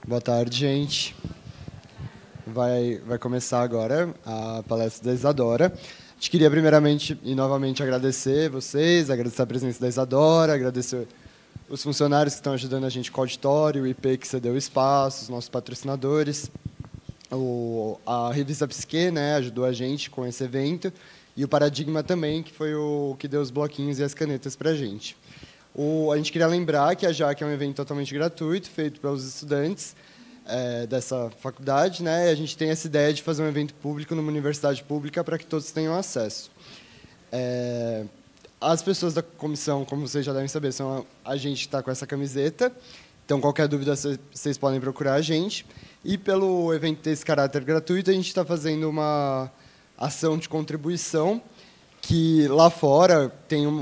Boa tarde, gente. Vai começar agora a palestra da Isadora. A gente queria, primeiramente e novamente, agradecer vocês, agradecer a presença da Isadora, agradecer os funcionários que estão ajudando a gente com o auditório, o IP que cedeu o espaço, os nossos patrocinadores, a revista Psique, né, ajudou a gente com esse evento, e o Paradigma também, que foi o que deu os bloquinhos e as canetas para a gente. A gente queria lembrar que a JAC é um evento totalmente gratuito, feito pelos estudantes dessa faculdade, né? E a gente tem essa ideia de fazer um evento público numa universidade pública para que todos tenham acesso. As pessoas da comissão, como vocês já devem saber, são a gente que está com essa camiseta. Então, qualquer dúvida, vocês podem procurar a gente. E, pelo evento ter esse caráter gratuito, a gente está fazendo uma ação de contribuição, que lá fora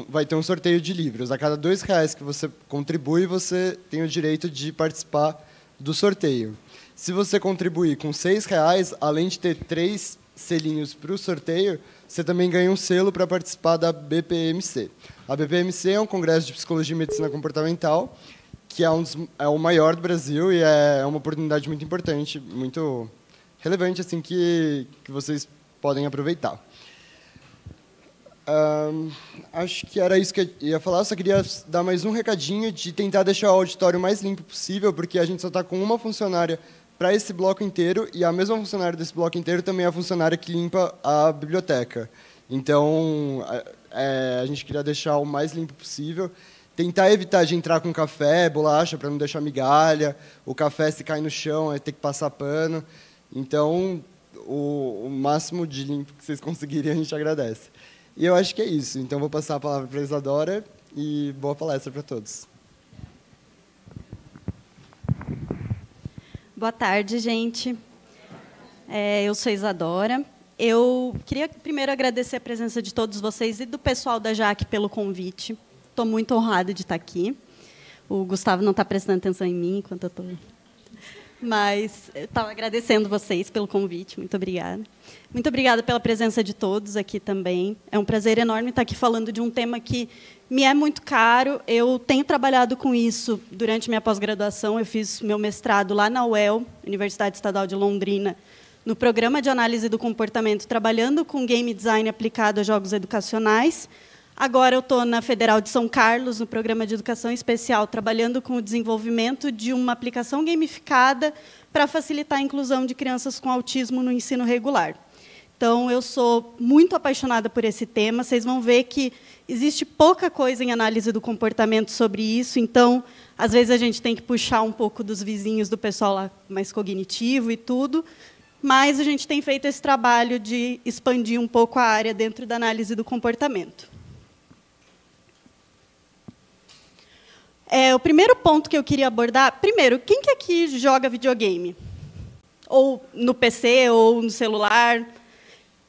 vai ter um sorteio de livros. A cada R$2 que você contribui, você tem o direito de participar do sorteio. Se você contribuir com R$6, além de ter 3 selinhos para o sorteio, você também ganha um selo para participar da BPMC. A BPMC é um congresso de psicologia e medicina comportamental, que é o maior do Brasil e é uma oportunidade muito importante, muito relevante, assim, que vocês podem aproveitar. Acho que era isso que eu ia falar. Só queria dar mais um recadinho de tentar deixar o auditório mais limpo possível, porque a gente só está com uma funcionária para esse bloco inteiro, e a mesma funcionária desse bloco inteiro também é a funcionária que limpa a biblioteca. Então, a gente queria deixar o mais limpo possível. Tentar evitar de entrar com café, bolacha, para não deixar migalha. O café, se cai no chão, é ter que passar pano. Então, o máximo de limpo que vocês conseguirem, a gente agradece. E eu acho que é isso. Então, vou passar a palavra para a Isadora e boa palestra para todos. Boa tarde, gente. Eu sou Isadora. Eu queria primeiro agradecer a presença de todos vocês e do pessoal da JAC pelo convite. Estou muito honrada de estar aqui. O Gustavo não está prestando atenção em mim enquanto eu estou... Mas eu estava agradecendo vocês pelo convite. Muito obrigada. Muito obrigada pela presença de todos aqui também. É um prazer enorme estar aqui falando de um tema que me é muito caro. Eu tenho trabalhado com isso durante minha pós-graduação. Eu fiz meu mestrado lá na UEL, Universidade Estadual de Londrina, no programa de análise do comportamento, trabalhando com game design aplicado a jogos educacionais. Agora eu estou na Federal de São Carlos, no programa de educação especial, trabalhando com o desenvolvimento de uma aplicação gamificada para facilitar a inclusão de crianças com autismo no ensino regular. Então, eu sou muito apaixonada por esse tema. Vocês vão ver que existe pouca coisa em análise do comportamento sobre isso. Então, às vezes, a gente tem que puxar um pouco dos vizinhos do pessoal lá mais cognitivo e tudo, mas a gente tem feito esse trabalho de expandir um pouco a área dentro da análise do comportamento. O primeiro ponto que eu queria abordar... Primeiro, quem que aqui joga videogame? Ou no PC, ou no celular?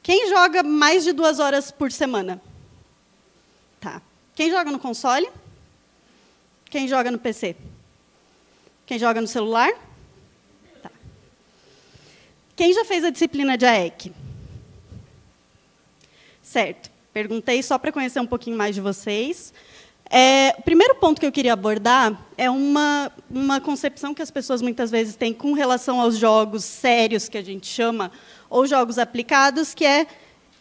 Quem joga mais de 2 horas por semana? Tá. Quem joga no console? Quem joga no PC? Quem joga no celular? Tá. Quem já fez a disciplina de AEC? Certo. Perguntei só para conhecer um pouquinho mais de vocês. O primeiro ponto que eu queria abordar é uma concepção que as pessoas muitas vezes têm com relação aos jogos sérios, que a gente chama, ou jogos aplicados, que é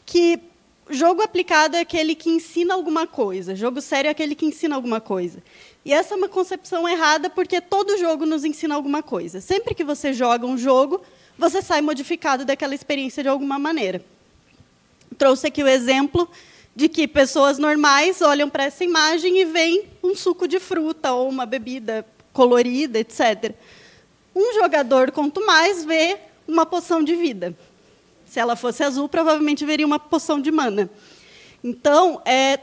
que jogo aplicado é aquele que ensina alguma coisa, jogo sério é aquele que ensina alguma coisa. E essa é uma concepção errada, porque todo jogo nos ensina alguma coisa. Sempre que você joga um jogo, você sai modificado daquela experiência de alguma maneira. Trouxe aqui o exemplo de que pessoas normais olham para essa imagem e veem um suco de fruta ou uma bebida colorida, etc. Um jogador, quanto mais, vê uma poção de vida. Se ela fosse azul, provavelmente veria uma poção de mana. Então,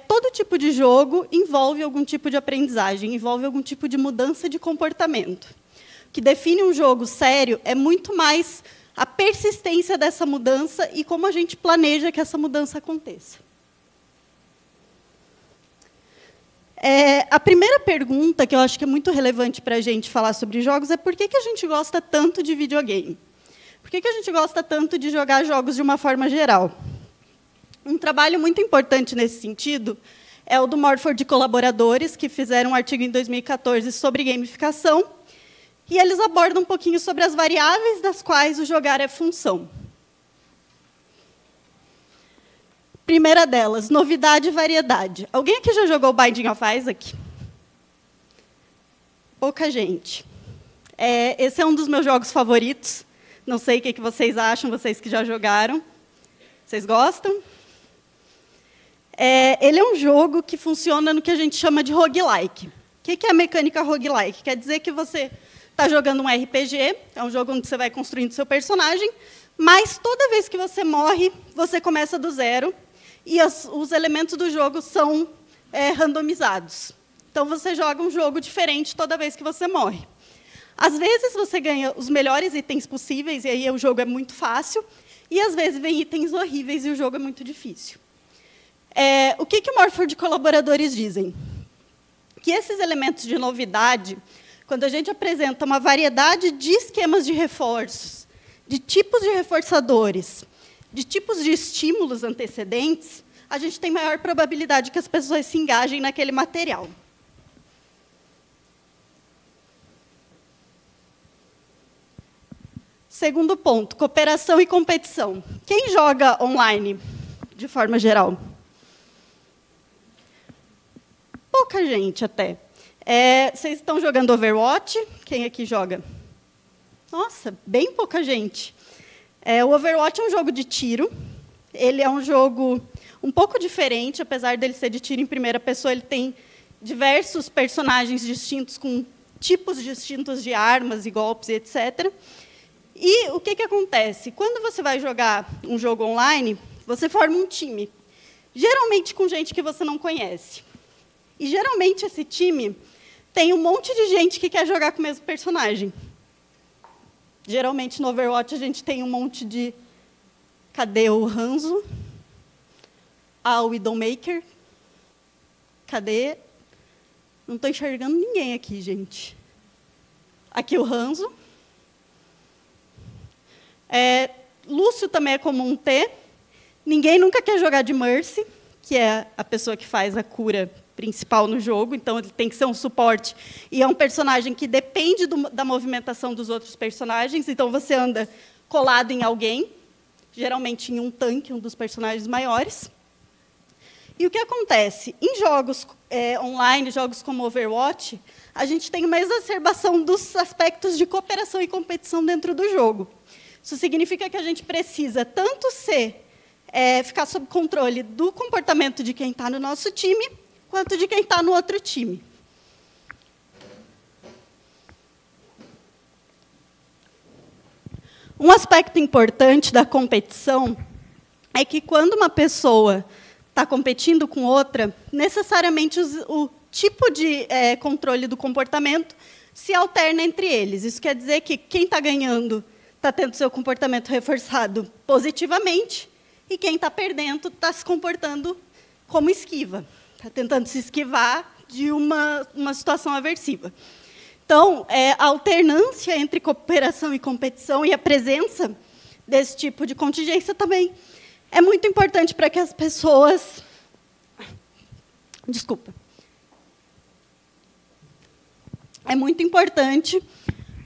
todo tipo de jogo envolve algum tipo de aprendizagem, envolve algum tipo de mudança de comportamento. O que define um jogo sério é muito mais a persistência dessa mudança e como a gente planeja que essa mudança aconteça. A primeira pergunta, que eu acho que é muito relevante para a gente falar sobre jogos, é por que a gente gosta tanto de videogame? Por que a gente gosta tanto de jogar jogos de uma forma geral? Um trabalho muito importante nesse sentido é o do Morford e colaboradores, que fizeram um artigo em 2014 sobre gamificação, e eles abordam um pouquinho sobre as variáveis das quais o jogar é função. Primeira delas, novidade e variedade. Alguém aqui já jogou Binding of Isaac? Pouca gente. Esse é um dos meus jogos favoritos. Não sei o que vocês acham, vocês que já jogaram. Vocês gostam? Ele é um jogo que funciona no que a gente chama de roguelike. O que é a mecânica roguelike? Quer dizer que você está jogando um RPG, é um jogo onde você vai construindo seu personagem, mas toda vez que você morre, você começa do zero, e os elementos do jogo são randomizados. Então, você joga um jogo diferente toda vez que você morre. Às vezes, você ganha os melhores itens possíveis, e aí o jogo é muito fácil, e, às vezes, vem itens horríveis, e o jogo é muito difícil. O que o Morford e colaboradores dizem? Que esses elementos de novidade, quando a gente apresenta uma variedade de esquemas de reforços, de tipos de reforçadores, de tipos de estímulos antecedentes, a gente tem maior probabilidade que as pessoas se engajem naquele material. Segundo ponto, cooperação e competição. Quem joga online, de forma geral? Pouca gente, até. Vocês estão jogando Overwatch? Quem aqui joga? Nossa, bem pouca gente. O Overwatch é um jogo de tiro. Ele é um jogo um pouco diferente, apesar dele ser de tiro em primeira pessoa, ele tem diversos personagens distintos, com tipos distintos de armas e golpes, etc. E o que acontece? Quando você vai jogar um jogo online, você forma um time, geralmente com gente que você não conhece. E, geralmente, esse time tem um monte de gente que quer jogar com o mesmo personagem. Geralmente, no Overwatch, a gente tem um monte de... Cadê o Hanzo? O Widowmaker. Cadê? Não estou enxergando ninguém aqui, gente. Aqui o Hanzo. Lúcio também é comum ter. Ninguém nunca quer jogar de Mercy, que é a pessoa que faz a cura principal no jogo, então ele tem que ser um suporte, e é um personagem que depende da movimentação dos outros personagens, então você anda colado em alguém, geralmente em um tanque, um dos personagens maiores. E o que acontece? Em jogos online, jogos como Overwatch, a gente tem uma exacerbação dos aspectos de cooperação e competição dentro do jogo. Isso significa que a gente precisa tanto ficar sob controle do comportamento de quem está no nosso time, quanto de quem está no outro time. Um aspecto importante da competição é que, quando uma pessoa está competindo com outra, necessariamente o tipo de controle do comportamento se alterna entre eles. Isso quer dizer que quem está ganhando está tendo seu comportamento reforçado positivamente, e quem está perdendo está se comportando como esquiva. Está tentando se esquivar de uma situação aversiva. Então, a alternância entre cooperação e competição e a presença desse tipo de contingência também é muito importante para que as pessoas... Desculpa. É muito importante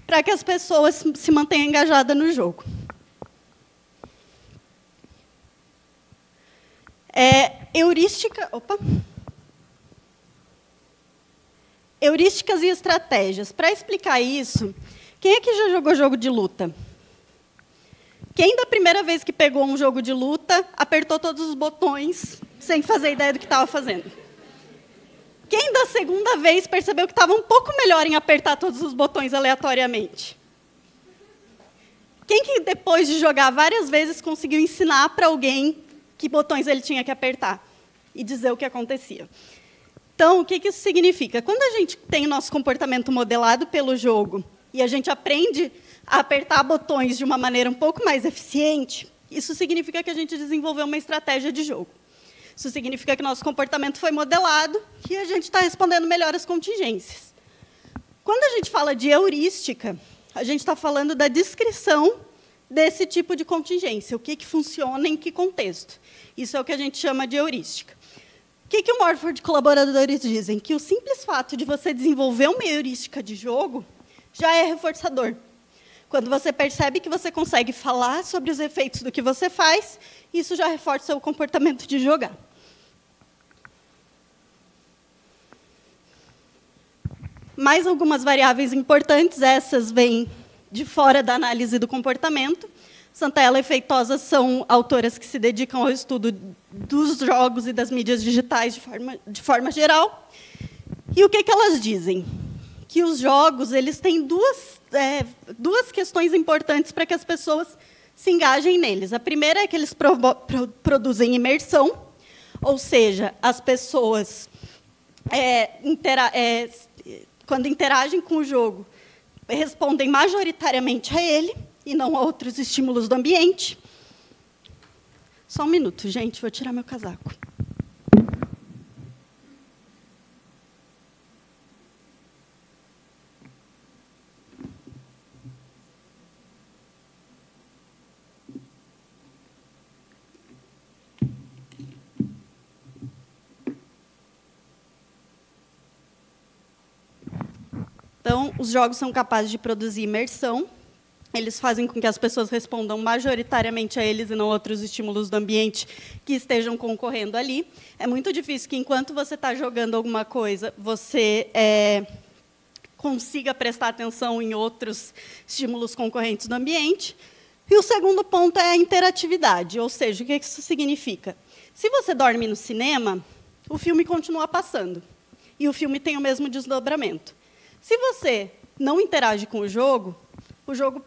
para que as pessoas se mantenham engajadas no jogo. Heurística... Opa! Heurísticas e estratégias. Para explicar isso, quem aqui já jogou jogo de luta? Quem, da primeira vez que pegou um jogo de luta, apertou todos os botões sem fazer ideia do que estava fazendo? Quem, da segunda vez, percebeu que estava um pouco melhor em apertar todos os botões aleatoriamente? Quem que, depois de jogar várias vezes, conseguiu ensinar para alguém que botões ele tinha que apertar e dizer o que acontecia? Então, o que isso significa? Quando a gente tem o nosso comportamento modelado pelo jogo e a gente aprende a apertar botões de uma maneira um pouco mais eficiente, isso significa que a gente desenvolveu uma estratégia de jogo. Isso significa que nosso comportamento foi modelado e a gente está respondendo melhor às contingências. Quando a gente fala de heurística, a gente está falando da descrição desse tipo de contingência, o que funciona em que contexto. Isso é o que a gente chama de heurística. O que o Morford e colaboradores dizem? Que o simples fato de você desenvolver uma heurística de jogo já é reforçador. Quando você percebe que você consegue falar sobre os efeitos do que você faz, isso já reforça o comportamento de jogar. Mais algumas variáveis importantes, essas vêm de fora da análise do comportamento. Santella e Feitosa são autoras que se dedicam ao estudo dos jogos e das mídias digitais de forma geral. E o que elas dizem? Que os jogos eles têm duas questões importantes para que as pessoas se engajem neles. A primeira é que eles produzem imersão, ou seja, as pessoas, quando interagem com o jogo, respondem majoritariamente a ele, e não a outros estímulos do ambiente. Só um minuto, gente, vou tirar meu casaco. Então, os jogos são capazes de produzir imersão. Eles fazem com que as pessoas respondam majoritariamente a eles e não a outros estímulos do ambiente que estejam concorrendo ali. É muito difícil que, enquanto você está jogando alguma coisa, você consiga prestar atenção em outros estímulos concorrentes do ambiente. E o segundo ponto é a interatividade, ou seja, o que isso significa? Se você dorme no cinema, o filme continua passando, e o filme tem o mesmo desdobramento. Se você não interage com o jogo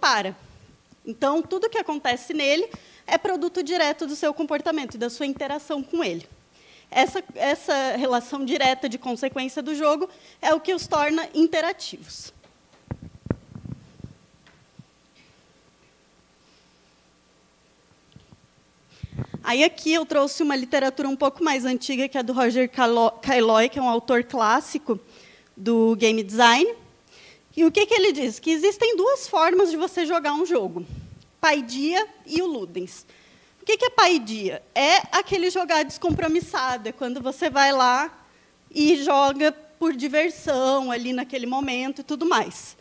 para. Então, tudo que acontece nele é produto direto do seu comportamento e da sua interação com ele. Essa relação direta de consequência do jogo é o que os torna interativos. Aí, aqui, eu trouxe uma literatura um pouco mais antiga, que é do Roger Cailloy, que é um autor clássico do game design. E o que ele diz? Que existem duas formas de você jogar um jogo: paidia e o ludens. O que é paidia? É aquele jogar descompromissado, é quando você vai lá e joga por diversão, ali naquele momento e tudo mais.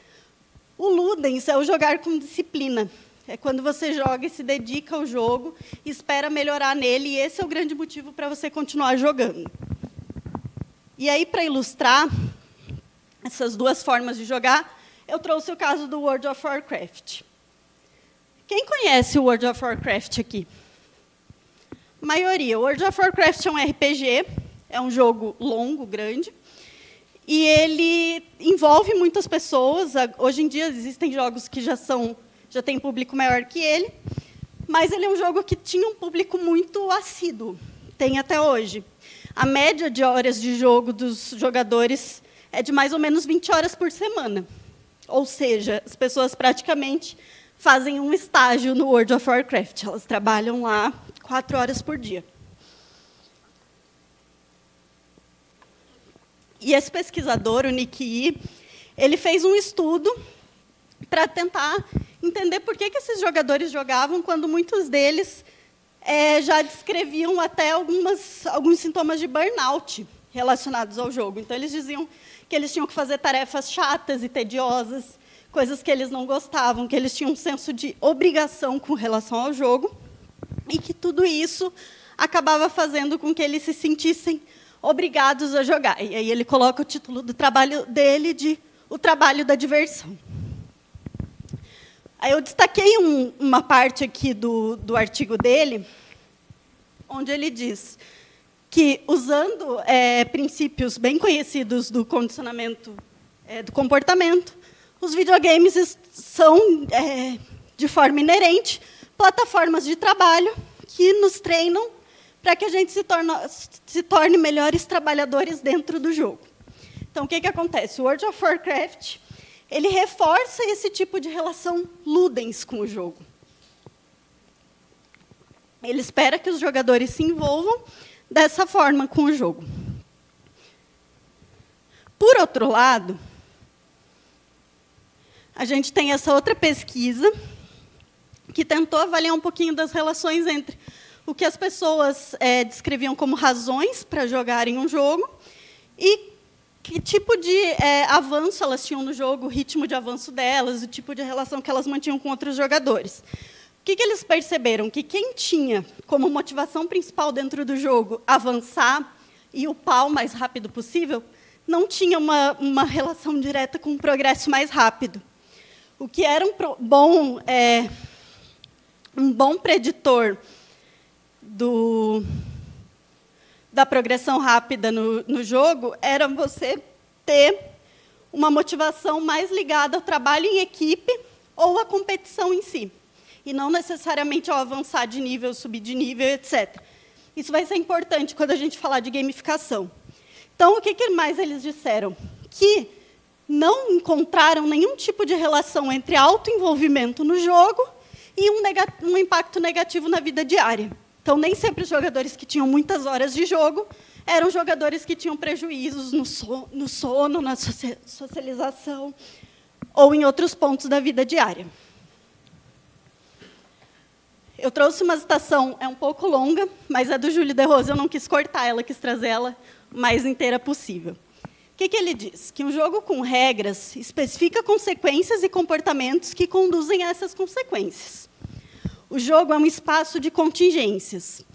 O ludens é o jogar com disciplina. É quando você joga e se dedica ao jogo, espera melhorar nele, e esse é o grande motivo para você continuar jogando. E aí, para ilustrar essas duas formas de jogar, eu trouxe o caso do World of Warcraft. Quem conhece o World of Warcraft aqui? A maioria. O World of Warcraft é um RPG, é um jogo longo, grande, e ele envolve muitas pessoas. Hoje em dia, existem jogos que já têm público maior que ele, mas ele é um jogo que tinha um público muito assíduo, tem até hoje. A média de horas de jogo dos jogadores é de mais ou menos 20 horas por semana. Ou seja, as pessoas praticamente fazem um estágio no World of Warcraft. Elas trabalham lá 4 horas por dia. E esse pesquisador, o Nick Yee, ele fez um estudo para tentar entender por que esses jogadores jogavam, quando muitos deles já descreviam até alguns sintomas de burnout relacionados ao jogo. Então, eles diziam que eles tinham que fazer tarefas chatas e tediosas, coisas que eles não gostavam, que eles tinham um senso de obrigação com relação ao jogo, e que tudo isso acabava fazendo com que eles se sentissem obrigados a jogar. E aí ele coloca o título do trabalho dele de O Trabalho da Diversão. Aí eu destaquei uma parte aqui do artigo dele, onde ele diz que, usando princípios bem conhecidos do condicionamento do comportamento, os videogames são, de forma inerente, plataformas de trabalho que nos treinam para que a gente se torne melhores trabalhadores dentro do jogo. Então, o que acontece? O World of Warcraft ele reforça esse tipo de relação ludens com o jogo. Ele espera que os jogadores se envolvam dessa forma com o jogo. Por outro lado, a gente tem essa outra pesquisa que tentou avaliar um pouquinho das relações entre o que as pessoas descreviam como razões para jogarem um jogo e que tipo de avanço elas tinham no jogo, o ritmo de avanço delas, o tipo de relação que elas mantinham com outros jogadores. O que eles perceberam? Que quem tinha como motivação principal dentro do jogo avançar e upar o mais rápido possível, não tinha uma relação direta com um progresso mais rápido. O que era um bom preditor da progressão rápida no jogo era você ter uma motivação mais ligada ao trabalho em equipe ou à competição em si, e não necessariamente ao avançar de nível, subir de nível, etc. Isso vai ser importante quando a gente falar de gamificação. Então, o que mais eles disseram? Que não encontraram nenhum tipo de relação entre autoenvolvimento no jogo e um impacto negativo na vida diária. Então, nem sempre os jogadores que tinham muitas horas de jogo eram jogadores que tinham prejuízos no sono, na socialização ou em outros pontos da vida diária. Eu trouxe uma citação, é um pouco longa, mas é do Júlio de Rose, eu não quis cortar ela, quis trazer ela o mais inteira possível. O que ele diz? Que um jogo com regras especifica consequências e comportamentos que conduzem a essas consequências. O jogo é um espaço de contingências.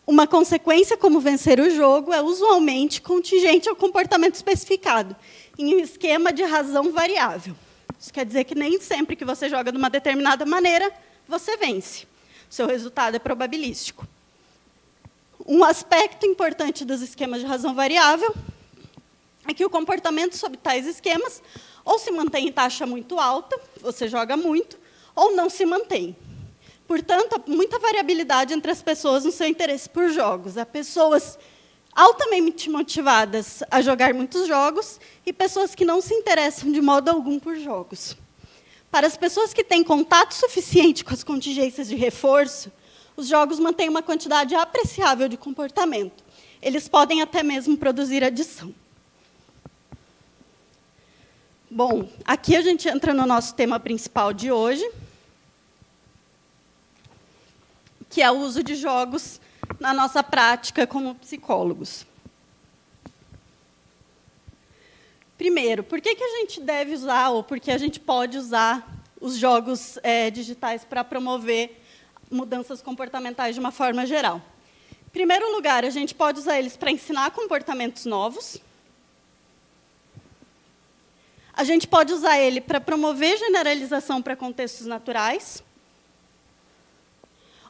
Uma consequência como vencer o jogo é usualmente contingente ao comportamento especificado, em um esquema de razão variável. Isso quer dizer que nem sempre que você joga de uma determinada maneira, você vence. Seu resultado é probabilístico. Um aspecto importante dos esquemas de razão variável é que o comportamento sob tais esquemas ou se mantém em taxa muito alta, você joga muito, ou não se mantém. Portanto, há muita variabilidade entre as pessoas no seu interesse por jogos. Há pessoas altamente motivadas a jogar muitos jogos e pessoas que não se interessam de modo algum por jogos. Para as pessoas que têm contato suficiente com as contingências de reforço, os jogos mantêm uma quantidade apreciável de comportamento. Eles podem até mesmo produzir adição. Bom, aqui a gente entra no nosso tema principal de hoje, que é o uso de jogos na nossa prática como psicólogos. Primeiro, por que a gente deve usar, ou por que a gente pode usar os jogos digitais para promover mudanças comportamentais de uma forma geral? Em primeiro lugar, a gente pode usar eles para ensinar comportamentos novos. A gente pode usar ele para promover generalização para contextos naturais.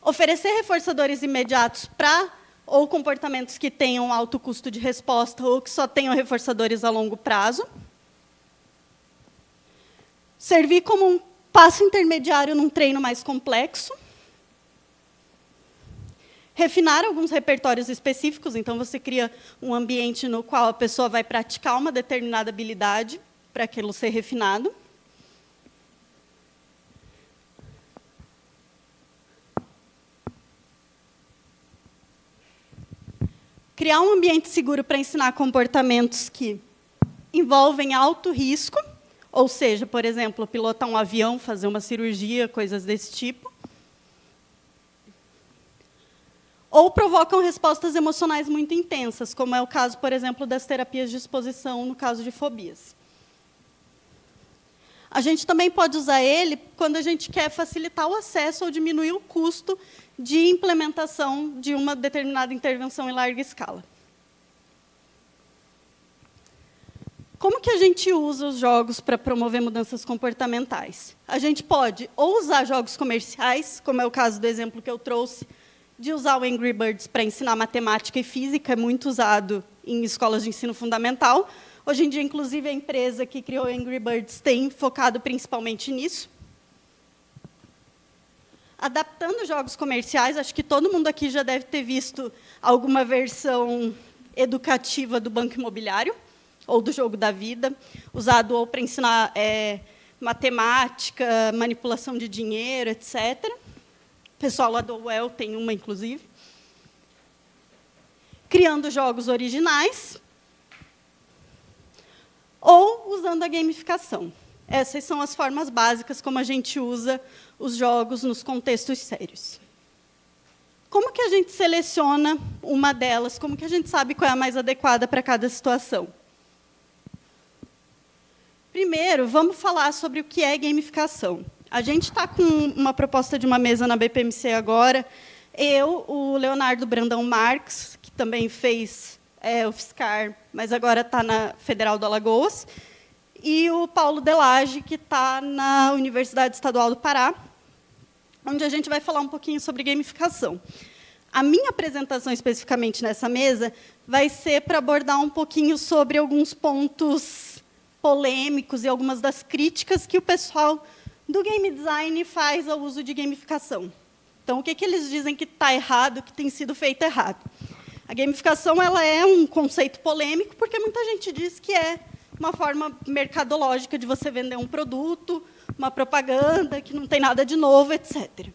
Oferecer reforçadores imediatos para ou comportamentos que tenham alto custo de resposta ou que só tenham reforçadores a longo prazo. Servir como um passo intermediário num treino mais complexo. Refinar alguns repertórios específicos, então você cria um ambiente no qual a pessoa vai praticar uma determinada habilidade para aquilo ser refinado. Criar um ambiente seguro para ensinar comportamentos que envolvem alto risco, ou seja, por exemplo, pilotar um avião, fazer uma cirurgia, coisas desse tipo. Ou provocam respostas emocionais muito intensas, como é o caso, por exemplo, das terapias de exposição, no caso de fobias. A gente também pode usar ele quando a gente quer facilitar o acesso ou diminuir o custo de implementação de uma determinada intervenção em larga escala. Como que a gente usa os jogos para promover mudanças comportamentais? A gente pode ou usar jogos comerciais, como é o caso do exemplo que eu trouxe, de usar o Angry Birds para ensinar matemática e física, é muito usado em escolas de ensino fundamental. Hoje em dia, inclusive, a empresa que criou o Angry Birds tem focado principalmente nisso. Adaptando jogos comerciais, acho que todo mundo aqui já deve ter visto alguma versão educativa do Banco Imobiliário, ou do Jogo da Vida, usado ou para ensinar matemática, manipulação de dinheiro, etc. O pessoal lá do UEL tem uma, inclusive. Criando jogos originais, ou usando a gamificação. Essas são as formas básicas como a gente usa os jogos nos contextos sérios. Como que a gente seleciona uma delas? Como que a gente sabe qual é a mais adequada para cada situação? Primeiro, vamos falar sobre o que é gamificação. A gente está com uma proposta de uma mesa na BPMC agora. Eu, o Leonardo Brandão Marques, que também fez o FSCar, mas agora está na Federal do Alagoas, e o Paulo Delage, que está na Universidade Estadual do Pará, onde a gente vai falar um pouquinho sobre gamificação. A minha apresentação, especificamente nessa mesa, vai ser para abordar um pouquinho sobre alguns pontos polêmicos e algumas das críticas que o pessoal do game design faz ao uso de gamificação. Então, o que eles dizem que está errado, que tem sido feito errado? A gamificação ela é um conceito polêmico, porque muita gente diz que é uma forma mercadológica de você vender um produto, uma propaganda, que não tem nada de novo, etc.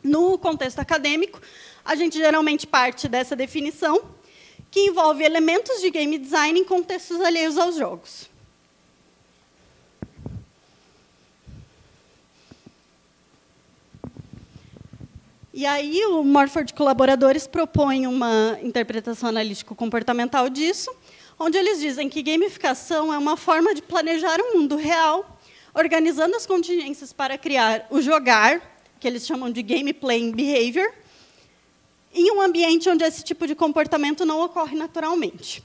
No contexto acadêmico, a gente geralmente parte dessa definição, que envolve elementos de game design em contextos alheios aos jogos. E aí, o Morford Colaboradores propõe uma interpretação analítico-comportamental disso, onde eles dizem que gamificação é uma forma de planejar um mundo real, organizando as contingências para criar o jogar, que eles chamam de gameplay behavior, em um ambiente onde esse tipo de comportamento não ocorre naturalmente.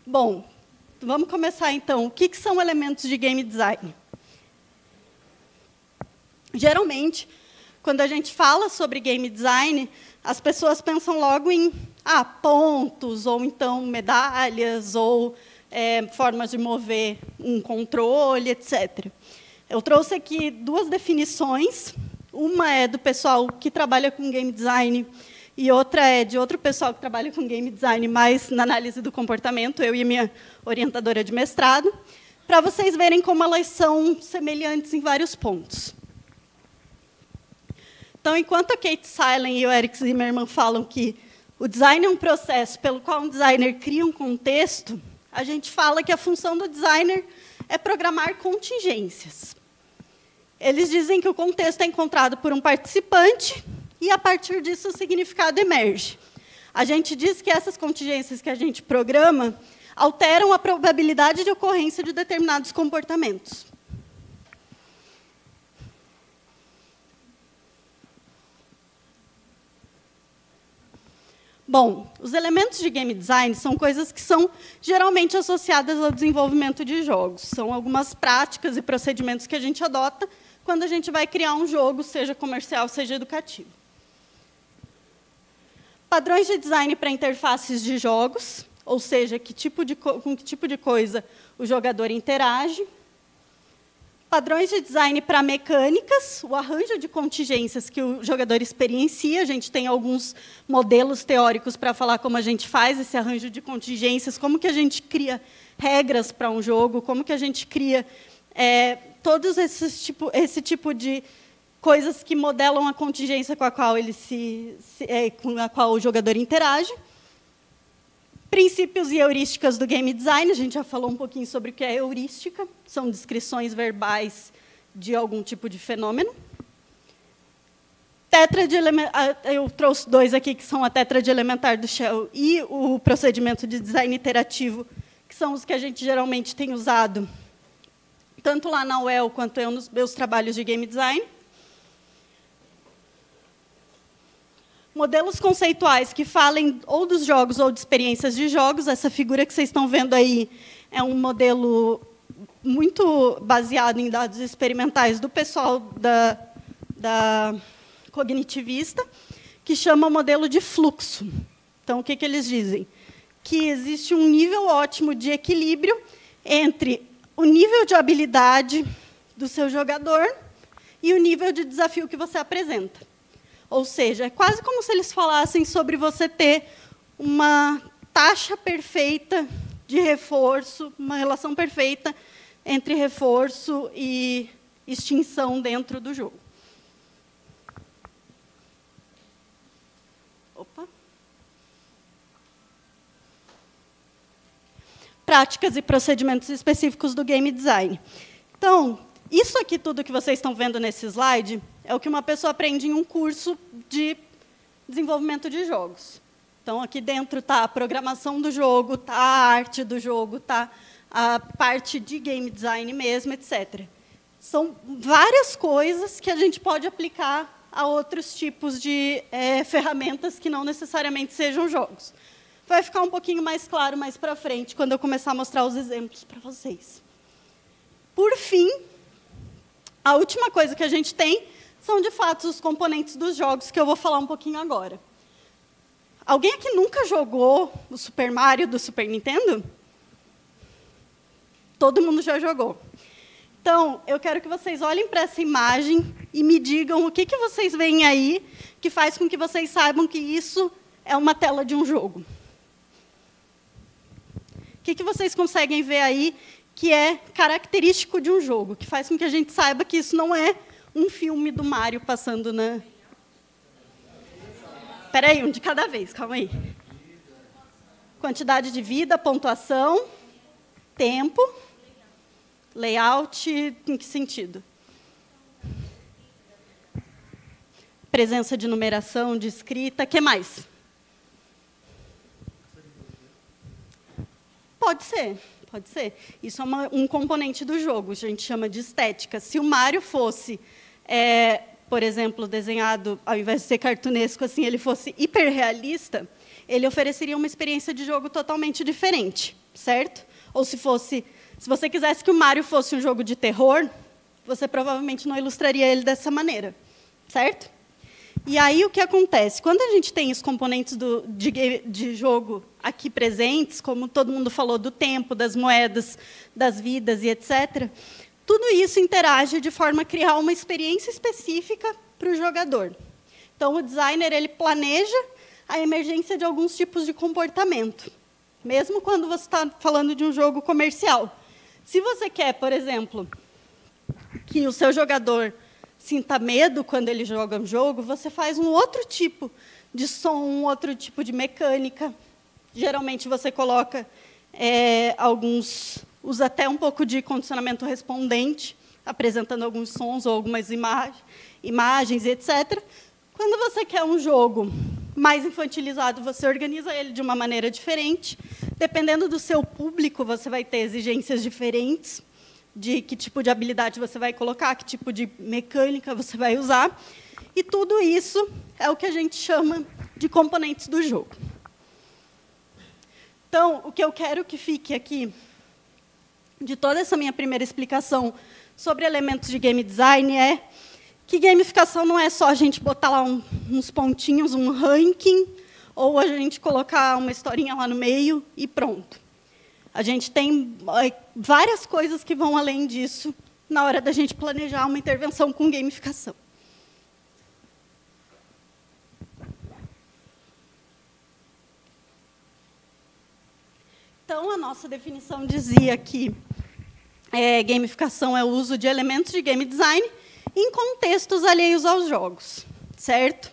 Bom, vamos começar, então. O que são elementos de game design? Geralmente, quando a gente fala sobre game design, as pessoas pensam logo em pontos, ou então medalhas, ou formas de mover um controle, etc. Eu trouxe aqui duas definições. Uma é do pessoal que trabalha com game design e outra é de outro pessoal que trabalha com game design, mais na análise do comportamento, eu e a minha orientadora de mestrado, para vocês verem como elas são semelhantes em vários pontos. Então, enquanto a Kate Seilen e o Eric Zimmerman falam que o design é um processo pelo qual um designer cria um contexto, a gente fala que a função do designer é programar contingências. Eles dizem que o contexto é encontrado por um participante e, a partir disso, o significado emerge. A gente diz que essas contingências que a gente programa alteram a probabilidade de ocorrência de determinados comportamentos. Bom, os elementos de game design são coisas que são geralmente associadas ao desenvolvimento de jogos. São algumas práticas e procedimentos que a gente adota quando a gente vai criar um jogo, seja comercial, seja educativo. Padrões de design para interfaces de jogos, ou seja, com que tipo de coisa o jogador interage. Padrões de design para mecânicas, o arranjo de contingências que o jogador experiencia. A gente tem alguns modelos teóricos para falar como a gente faz esse arranjo de contingências, como que a gente cria regras para um jogo, como que a gente cria todos esse tipo de coisas que modelam a contingência com a qual com a qual o jogador interage. Princípios e heurísticas do game design, a gente já falou um pouquinho sobre o que é heurística, são descrições verbais de algum tipo de fenômeno. Eu trouxe dois aqui, que são a tétrade elementar do Shell e o procedimento de design iterativo, que são os que a gente geralmente tem usado, tanto lá na UEL quanto eu nos meus trabalhos de game design. Modelos conceituais que falem ou dos jogos ou de experiências de jogos. Essa figura que vocês estão vendo aí é um modelo muito baseado em dados experimentais do pessoal da cognitivista, que chama o modelo de fluxo. Então, o que eles dizem? Que existe um nível ótimo de equilíbrio entre o nível de habilidade do seu jogador e o nível de desafio que você apresenta. Ou seja, é quase como se eles falassem sobre você ter uma taxa perfeita de reforço, uma relação perfeita entre reforço e extinção dentro do jogo. Opa. Práticas e procedimentos específicos do game design. Então, isso aqui tudo que vocês estão vendo nesse slide é o que uma pessoa aprende em um curso de desenvolvimento de jogos. Então, aqui dentro está a programação do jogo, está a arte do jogo, está a parte de game design mesmo, etc. São várias coisas que a gente pode aplicar a outros tipos de ferramentas que não necessariamente sejam jogos. Vai ficar um pouquinho mais claro mais para frente, quando eu começar a mostrar os exemplos para vocês. Por fim, a última coisa que a gente tem são, de fato, os componentes dos jogos, que eu vou falar um pouquinho agora. Alguém aqui nunca jogou o Super Mario do Super Nintendo? Todo mundo já jogou. Então, eu quero que vocês olhem para essa imagem e me digam o que vocês veem aí que faz com que vocês saibam que isso é uma tela de um jogo. O que vocês conseguem ver aí que é característico de um jogo, que faz com que a gente saiba que isso não é um filme do Mario passando na... Espera aí, um de cada vez, calma aí. Quantidade de vida, pontuação, tempo, layout, em que sentido? Presença de numeração, de escrita, o que mais? Pode ser, pode ser. Isso é um componente do jogo, a gente chama de estética. Se o Mario fosse, por exemplo, desenhado, ao invés de ser cartunesco, assim, ele fosse hiperrealista, ele ofereceria uma experiência de jogo totalmente diferente, certo? Ou se você quisesse que o Mario fosse um jogo de terror, você provavelmente não ilustraria ele dessa maneira, certo? E aí, o que acontece? Quando a gente tem os componentes de jogo aqui presentes, como todo mundo falou, do tempo, das moedas, das vidas e etc., tudo isso interage de forma a criar uma experiência específica para o jogador. Então, o designer ele planeja a emergência de alguns tipos de comportamento, mesmo quando você está falando de um jogo comercial. Se você quer, por exemplo, que o seu jogador sinta medo quando ele joga um jogo, você faz um outro tipo de som, um outro tipo de mecânica. Geralmente, você coloca usa até um pouco de condicionamento respondente, apresentando alguns sons ou algumas imagens, etc. Quando você quer um jogo mais infantilizado, você organiza ele de uma maneira diferente. Dependendo do seu público, você vai ter exigências diferentes de que tipo de habilidade você vai colocar, que tipo de mecânica você vai usar. E tudo isso é o que a gente chama de componentes do jogo. Então, o que eu quero que fique aqui, de toda essa minha primeira explicação sobre elementos de game design, é que gamificação não é só a gente botar lá uns pontinhos, um ranking, ou a gente colocar uma historinha lá no meio e pronto. A gente tem várias coisas que vão além disso na hora da gente planejar uma intervenção com gamificação. Então, a nossa definição dizia que gamificação é o uso de elementos de game design em contextos alheios aos jogos, certo?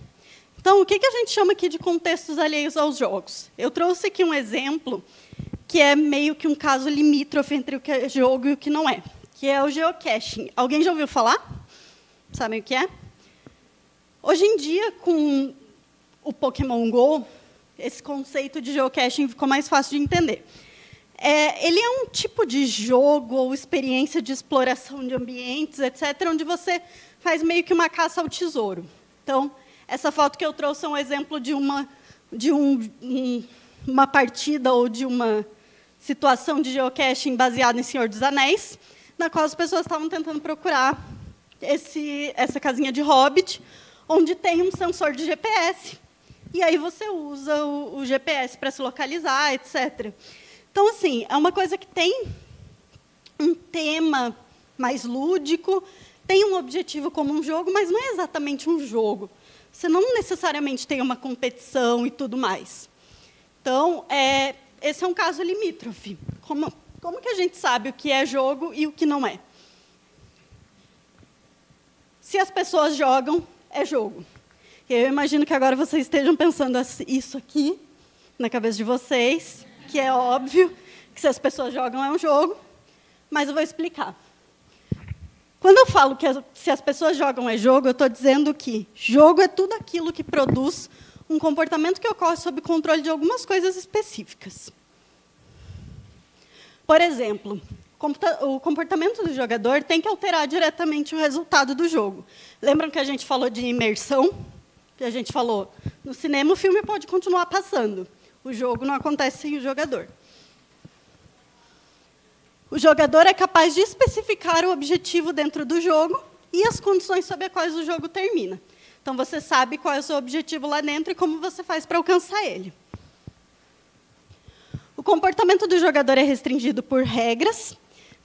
Então, o que a gente chama aqui de contextos alheios aos jogos? Eu trouxe aqui um exemplo que é meio que um caso limítrofe entre o que é jogo e o que não é, que é o geocaching. Alguém já ouviu falar? Sabem o que é? Hoje em dia, com o Pokémon GO, esse conceito de geocaching ficou mais fácil de entender. Ele é um tipo de jogo ou experiência de exploração de ambientes, etc., onde você faz meio que uma caça ao tesouro. Então, essa foto que eu trouxe é um exemplo de uma partida ou de uma situação de geocaching baseada em Senhor dos Anéis, na qual as pessoas estavam tentando procurar essa casinha de Hobbit, onde tem um sensor de GPS. E aí você usa o GPS para se localizar, etc. Então, assim, é uma coisa que tem um tema mais lúdico, tem um objetivo como um jogo, mas não é exatamente um jogo. Você não necessariamente tem uma competição e tudo mais. Então, esse é um caso limítrofe. Como que a gente sabe o que é jogo e o que não é? Se as pessoas jogam, é jogo. Eu imagino que agora vocês estejam pensando isso aqui na cabeça de vocês, que é óbvio que se as pessoas jogam é um jogo, mas eu vou explicar. Quando eu falo que se as pessoas jogam é jogo, eu estou dizendo que jogo é tudo aquilo que produz um comportamento que ocorre sob controle de algumas coisas específicas. Por exemplo, o comportamento do jogador tem que alterar diretamente o resultado do jogo. Lembram que a gente falou de imersão? Que a gente falou, no cinema o filme pode continuar passando. O jogo não acontece sem o jogador. O jogador é capaz de especificar o objetivo dentro do jogo e as condições sob as quais o jogo termina. Então, você sabe qual é o seu objetivo lá dentro e como você faz para alcançar ele. O comportamento do jogador é restringido por regras.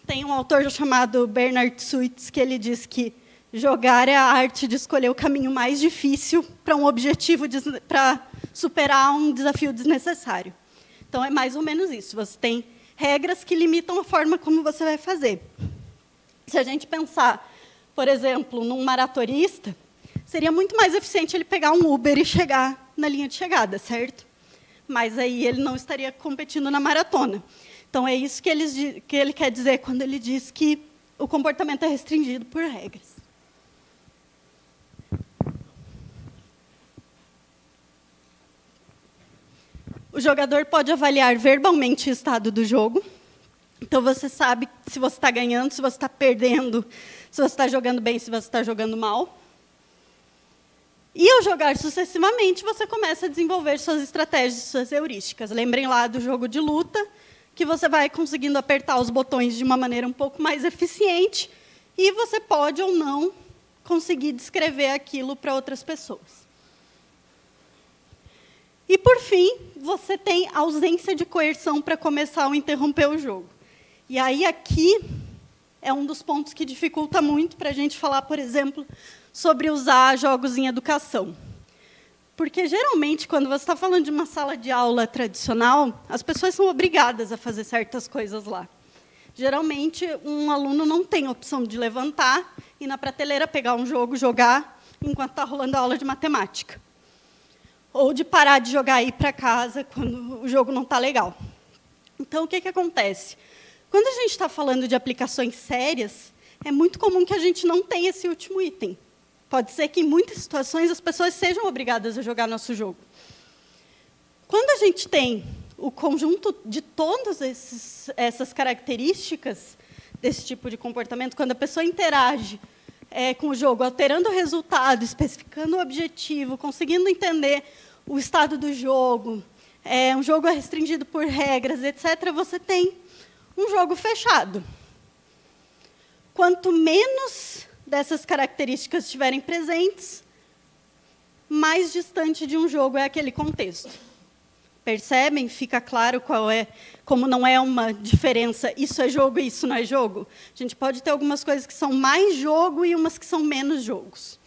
Tem um autor chamado Bernard Suits, que ele diz que jogar é a arte de escolher o caminho mais difícil para um objetivo, para superar um desafio desnecessário. Então, é mais ou menos isso. Você tem regras que limitam a forma como você vai fazer. Se a gente pensar, por exemplo, num maratonista, seria muito mais eficiente ele pegar um Uber e chegar na linha de chegada, certo? Mas aí ele não estaria competindo na maratona. Então, é isso que ele quer dizer quando ele diz que o comportamento é restringido por regras. O jogador pode avaliar verbalmente o estado do jogo. Então, você sabe se você está ganhando, se você está perdendo, se você está jogando bem, se você está jogando mal. E, ao jogar sucessivamente, você começa a desenvolver suas estratégias, suas heurísticas. Lembrem lá do jogo de luta, que você vai conseguindo apertar os botões de uma maneira um pouco mais eficiente, e você pode ou não conseguir descrever aquilo para outras pessoas. E, por fim, você tem ausência de coerção para começar ou interromper o jogo. E aí, aqui, é um dos pontos que dificulta muito para a gente falar, por exemplo, sobre usar jogos em educação. Porque, geralmente, quando você está falando de uma sala de aula tradicional, as pessoas são obrigadas a fazer certas coisas lá. Geralmente, um aluno não tem a opção de levantar e, na prateleira, pegar um jogo, jogar, enquanto está rolando a aula de matemática. Ou de parar de jogar e ir para casa quando o jogo não está legal. Então, o que acontece? Quando a gente está falando de aplicações sérias, é muito comum que a gente não tenha esse último item. Pode ser que, em muitas situações, as pessoas sejam obrigadas a jogar nosso jogo. Quando a gente tem o conjunto de todas essas características desse tipo de comportamento, quando a pessoa interage com o jogo, alterando o resultado, especificando o objetivo, conseguindo entender o estado do jogo, um jogo é restringido por regras, etc., você tem um jogo fechado. Quanto menos dessas características estiverem presentes, mais distante de um jogo é aquele contexto. Percebem? Fica claro como não é uma diferença, isso é jogo e isso não é jogo? A gente pode ter algumas coisas que são mais jogo e umas que são menos jogos.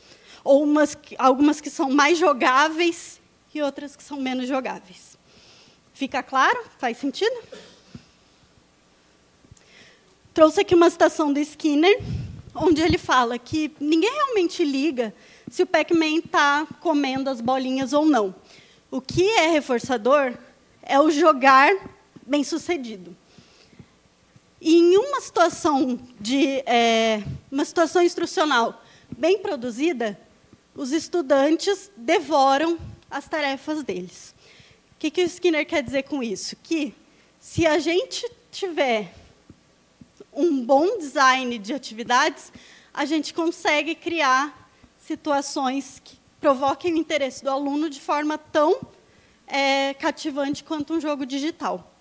Ou algumas que são mais jogáveis e outras que são menos jogáveis. Fica claro? Faz sentido? Trouxe aqui uma citação do Skinner, onde ele fala que ninguém realmente liga se o Pac-Man está comendo as bolinhas ou não. O que é reforçador é o jogar bem-sucedido. E em uma situação instrucional bem produzida, os estudantes devoram as tarefas deles. O que o Skinner quer dizer com isso? Que, se a gente tiver um bom design de atividades, a gente consegue criar situações que provoquem o interesse do aluno de forma tão cativante quanto um jogo digital.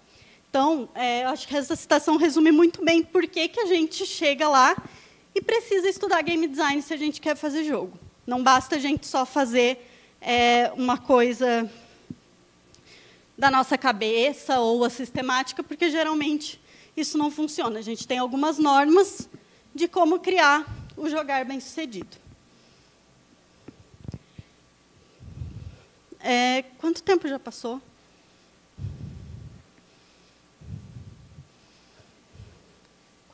Então, acho que essa citação resume muito bem por que a gente chega lá e precisa estudar game design se a gente quer fazer jogo. Não basta a gente só fazer uma coisa da nossa cabeça ou a sistemática, porque, geralmente, isso não funciona. A gente tem algumas normas de como criar o jogar bem-sucedido. Quanto tempo já passou? –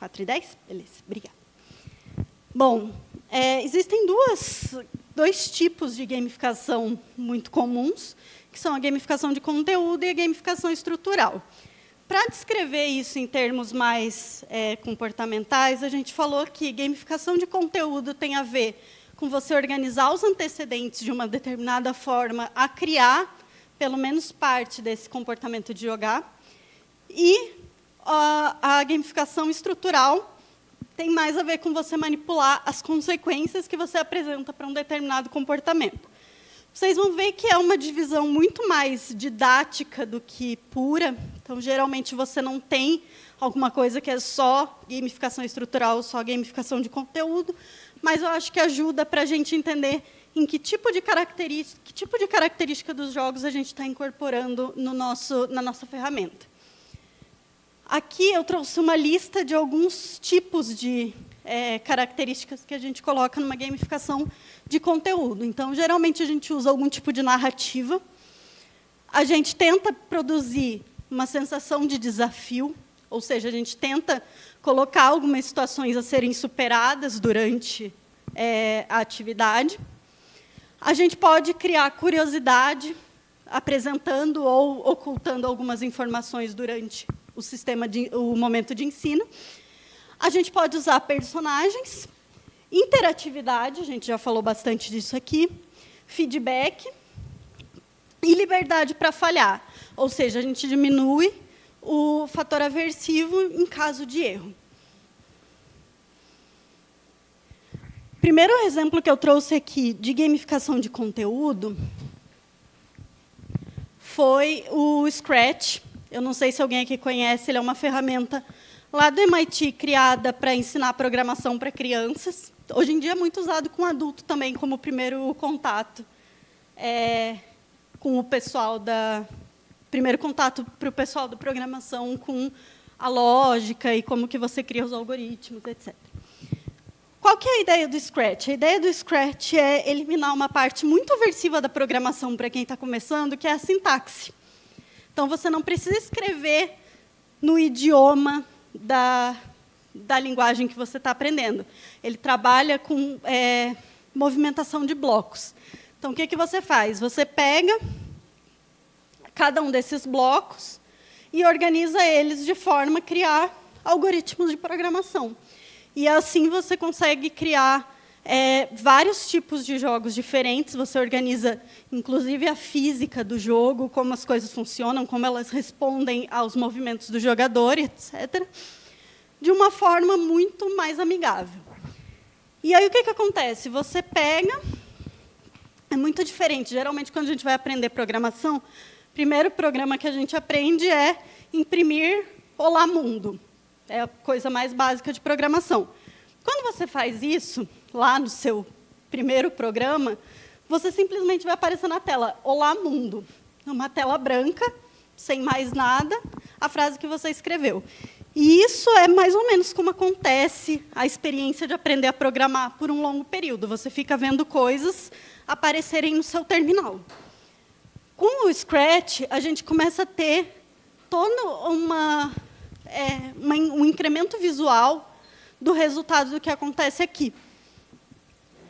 4:10? Beleza, obrigada. Bom, existem dois tipos de gamificação muito comuns, que são a gamificação de conteúdo e a gamificação estrutural. Para descrever isso em termos mais comportamentais, a gente falou que gamificação de conteúdo tem a ver com você organizar os antecedentes de uma determinada forma a criar, pelo menos, parte desse comportamento de jogar. E a gamificação estrutural tem mais a ver com você manipular as consequências que você apresenta para um determinado comportamento. Vocês vão ver que é uma divisão muito mais didática do que pura. Então, geralmente, você não tem alguma coisa que é só gamificação estrutural, só gamificação de conteúdo, mas eu acho que ajuda para a gente entender em que tipo de característica dos jogos a gente está incorporando na nossa ferramenta. Aqui eu trouxe uma lista de alguns tipos de características que a gente coloca numa gamificação de conteúdo. Então, geralmente, a gente usa algum tipo de narrativa. A gente tenta produzir uma sensação de desafio, ou seja, a gente tenta colocar algumas situações a serem superadas durante a atividade. A gente pode criar curiosidade, apresentando ou ocultando algumas informações durante o momento de ensino. A gente pode usar personagens, interatividade, a gente já falou bastante disso aqui, feedback e liberdade para falhar. Ou seja, a gente diminui o fator aversivo em caso de erro. O primeiro exemplo que eu trouxe aqui de gamificação de conteúdo foi o Scratch. Eu não sei se alguém aqui conhece, ele é uma ferramenta lá do MIT criada para ensinar programação para crianças. Hoje em dia é muito usado com adulto também, como primeiro contato com o pessoal primeiro contato para o pessoal da programação com a lógica e como que você cria os algoritmos, etc. Qual que é a ideia do Scratch? A ideia do Scratch é eliminar uma parte muito aversiva da programação para quem está começando, que é a sintaxe. Então, você não precisa escrever no idioma da linguagem que você está aprendendo. Ele trabalha com movimentação de blocos. Então, o que você faz? Você pega cada um desses blocos e organiza eles de forma a criar algoritmos de programação. E, assim, você consegue criar vários tipos de jogos diferentes. Você organiza, inclusive, a física do jogo, como as coisas funcionam, como elas respondem aos movimentos do jogador, etc., de uma forma muito mais amigável. E aí, o que acontece? Você pega... É muito diferente. Geralmente, quando a gente vai aprender programação, o primeiro programa que a gente aprende é imprimir Olá Mundo. É a coisa mais básica de programação. Quando você faz isso, lá no seu primeiro programa, você simplesmente vai aparecer na tela, Olá Mundo. Uma tela branca, sem mais nada, a frase que você escreveu. E isso é mais ou menos como acontece a experiência de aprender a programar por um longo período. Você fica vendo coisas aparecerem no seu terminal. Com o Scratch, a gente começa a ter todo um incremento visual do resultado do que acontece aqui.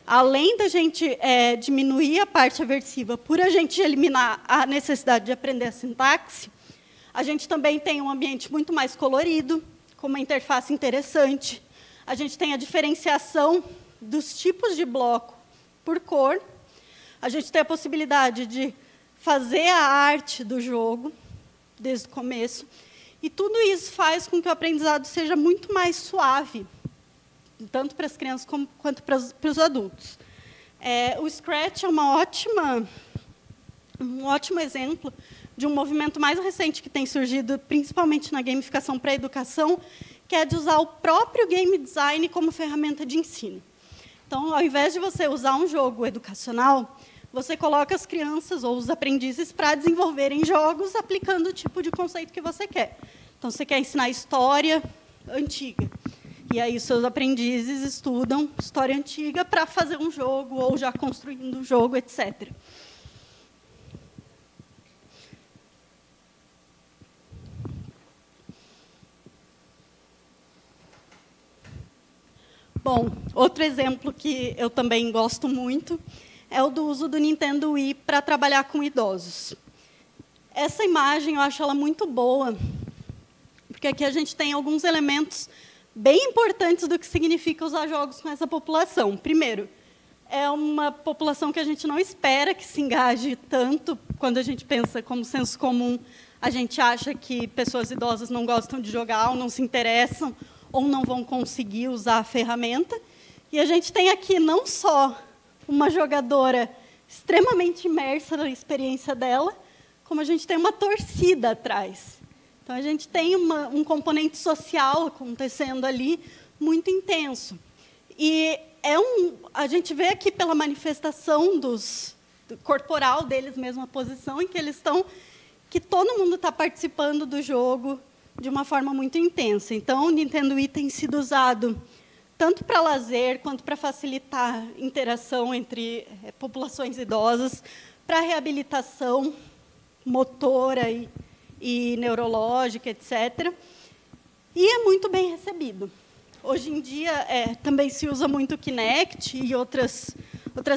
Além da gente diminuir a parte aversiva por a gente eliminar a necessidade de aprender a sintaxe, a gente também tem um ambiente muito mais colorido, com uma interface interessante. A gente tem a diferenciação dos tipos de bloco por cor. A gente tem a possibilidade de fazer a arte do jogo desde o começo. E tudo isso faz com que o aprendizado seja muito mais suave, tanto para as crianças quanto para os adultos. O Scratch é um ótimo exemplo de um movimento mais recente que tem surgido, principalmente na gamificação para a educação, que é de usar o próprio game design como ferramenta de ensino. Então, ao invés de você usar um jogo educacional, você coloca as crianças ou os aprendizes para desenvolverem jogos aplicando o tipo de conceito que você quer. Então, você quer ensinar história antiga. E aí, os seus aprendizes estudam história antiga para fazer um jogo, ou já construindo um jogo, etc. Bom, outro exemplo que eu também gosto muito é o do uso do Nintendo Wii para trabalhar com idosos. Essa imagem, eu acho ela muito boa, porque aqui a gente tem alguns elementos bem importantes do que significa usar jogos com essa população. Primeiro, é uma população que a gente não espera que se engaje tanto. Quando a gente pensa como senso comum, a gente acha que pessoas idosas não gostam de jogar, ou não se interessam, ou não vão conseguir usar a ferramenta. E a gente tem aqui não só uma jogadora extremamente imersa na experiência dela, como a gente tem uma torcida atrás. Então, a gente tem um componente social acontecendo ali muito intenso. E a gente vê aqui pela manifestação corporal deles mesmo, a posição em que eles estão, que todo mundo está participando do jogo de uma forma muito intensa. Então, o Nintendo Wii tem sido usado tanto para lazer, quanto para facilitar a interação entre populações idosas, para reabilitação motora e neurológica, etc. E é muito bem recebido. Hoje em dia, também se usa muito o Kinect e outras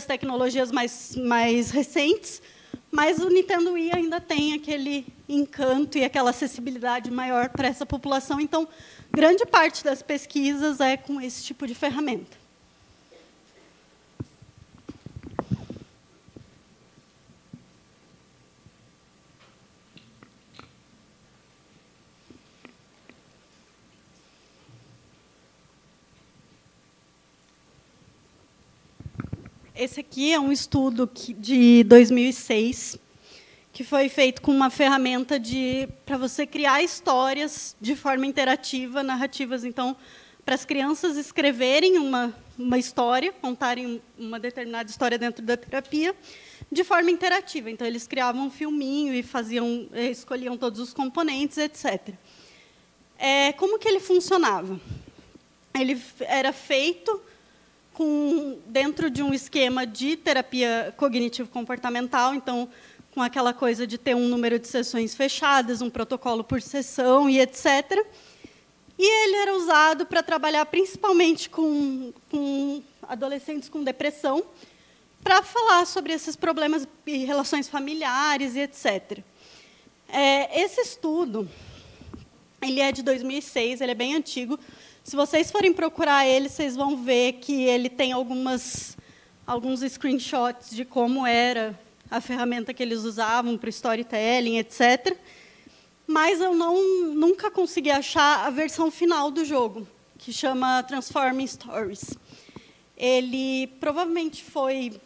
tecnologias mais recentes, mas o Nintendo Wii ainda tem aquele encanto e aquela acessibilidade maior para essa população. Então, grande parte das pesquisas é com esse tipo de ferramenta. Esse aqui é um estudo de 2006, que foi feito com uma ferramenta para você criar histórias de forma interativa, narrativas. Então, para as crianças escreverem uma história, contarem uma determinada história dentro da terapia, de forma interativa. Então, eles criavam um filminho e escolhiam todos os componentes, etc. Como que ele funcionava? Ele era feito dentro de um esquema de terapia cognitivo-comportamental, então, com aquela coisa de ter um número de sessões fechadas, um protocolo por sessão e etc. E ele era usado para trabalhar principalmente com adolescentes com depressão, para falar sobre esses problemas e relações familiares e etc. Esse estudo, ele é de 2006, ele é bem antigo. Se vocês forem procurar ele, vocês vão ver que ele tem alguns screenshots de como era a ferramenta que eles usavam para o storytelling, etc. Mas eu nunca consegui achar a versão final do jogo, que chama Transforming Stories. Ele provavelmente foi...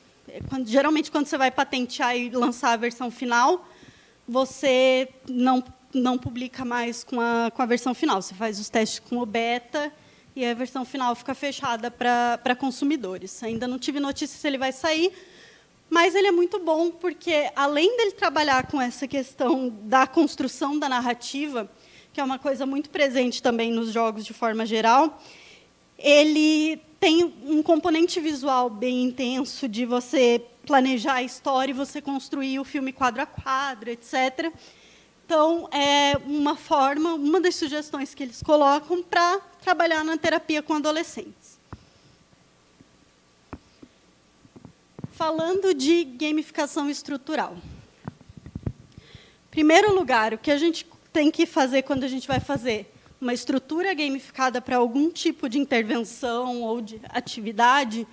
geralmente, quando você vai patentear e lançar a versão final, você não publica mais com a versão final. Você faz os testes com o beta e a versão final fica fechada para consumidores. Ainda não tive notícia se ele vai sair, mas ele é muito bom porque, além dele trabalhar com essa questão da construção da narrativa, que é uma coisa muito presente também nos jogos de forma geral, ele tem um componente visual bem intenso de você planejar a história e você construir o filme quadro a quadro, etc. Então, é uma das sugestões que eles colocam para trabalhar na terapia com adolescentes. Falando de gamificação estrutural. Em primeiro lugar, o que a gente tem que fazer quando a gente vai fazer uma estrutura gamificada para algum tipo de intervenção ou de atividade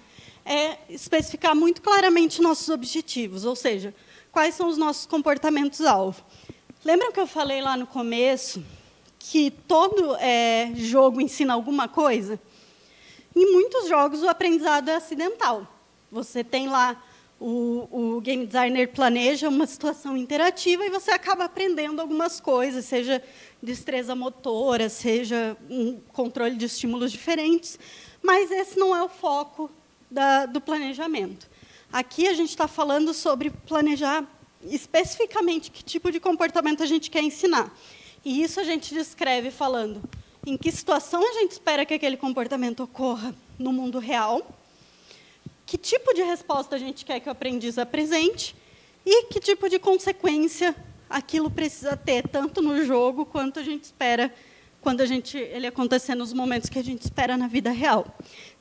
é especificar muito claramente nossos objetivos, ou seja, quais são os nossos comportamentos-alvo. Lembram que eu falei lá no começo que todo jogo ensina alguma coisa? Em muitos jogos, o aprendizado é acidental. Você tem lá, o game designer planeja uma situação interativa e você acaba aprendendo algumas coisas, seja destreza motora, seja um controle de estímulos diferentes, mas esse não é o foco do planejamento. Aqui a gente está falando sobre planejar especificamente que tipo de comportamento a gente quer ensinar. E isso a gente descreve falando em que situação a gente espera que aquele comportamento ocorra no mundo real, que tipo de resposta a gente quer que o aprendiz apresente e que tipo de consequência aquilo precisa ter, tanto no jogo quanto a gente espera quando ele acontecer nos momentos que a gente espera na vida real.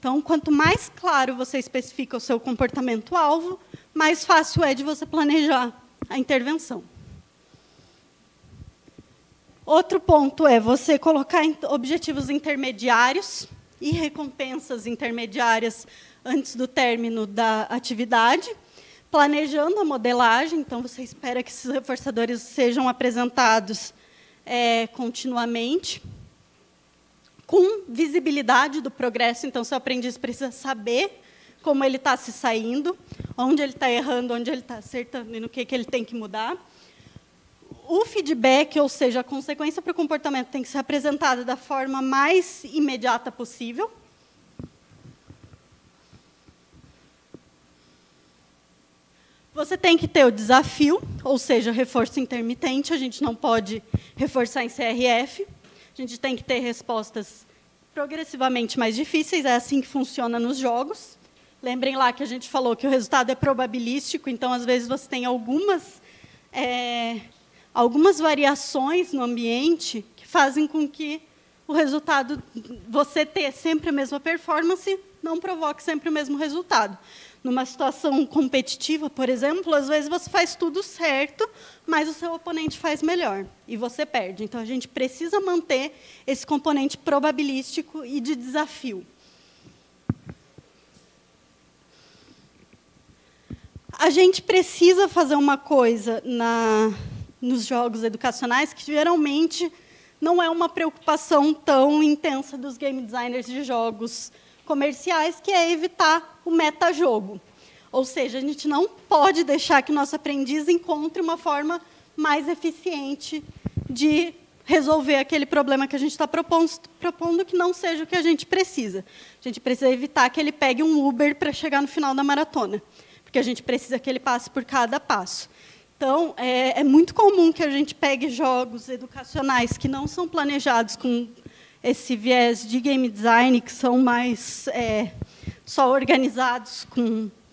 Então, quanto mais claro você especifica o seu comportamento-alvo, mais fácil é de você planejar a intervenção. Outro ponto é você colocar objetivos intermediários e recompensas intermediárias antes do término da atividade, planejando a modelagem. Então, você espera que esses reforçadores sejam apresentados continuamente, com visibilidade do progresso. Então, seu aprendiz precisa saber como ele está se saindo, onde ele está errando, onde ele está acertando e no que ele tem que mudar. O feedback, ou seja, a consequência para o comportamento, tem que ser apresentada da forma mais imediata possível. Você tem que ter o desafio, ou seja, reforço intermitente. A gente não pode reforçar em CRF. A gente tem que ter respostas progressivamente mais difíceis. É assim que funciona nos jogos. Lembrem lá que a gente falou que o resultado é probabilístico, então, às vezes, você tem algumas variações no ambiente que fazem com que o resultado, você ter sempre a mesma performance, não provoque sempre o mesmo resultado. Numa situação competitiva, por exemplo, às vezes você faz tudo certo, mas o seu oponente faz melhor, e você perde. Então, a gente precisa manter esse componente probabilístico e de desafio. A gente precisa fazer uma coisa nos jogos educacionais que, geralmente, não é uma preocupação tão intensa dos game designers de jogos comerciais, que é evitar o metajogo. Ou seja, a gente não pode deixar que o nosso aprendiz encontre uma forma mais eficiente de resolver aquele problema que a gente está propondo, que não seja o que a gente precisa. A gente precisa evitar que ele pegue um Uber para chegar no final da maratona, porque a gente precisa que ele passe por cada passo. Então, é muito comum que a gente pegue jogos educacionais que não são planejados com esse viés de game design, que são mais só organizados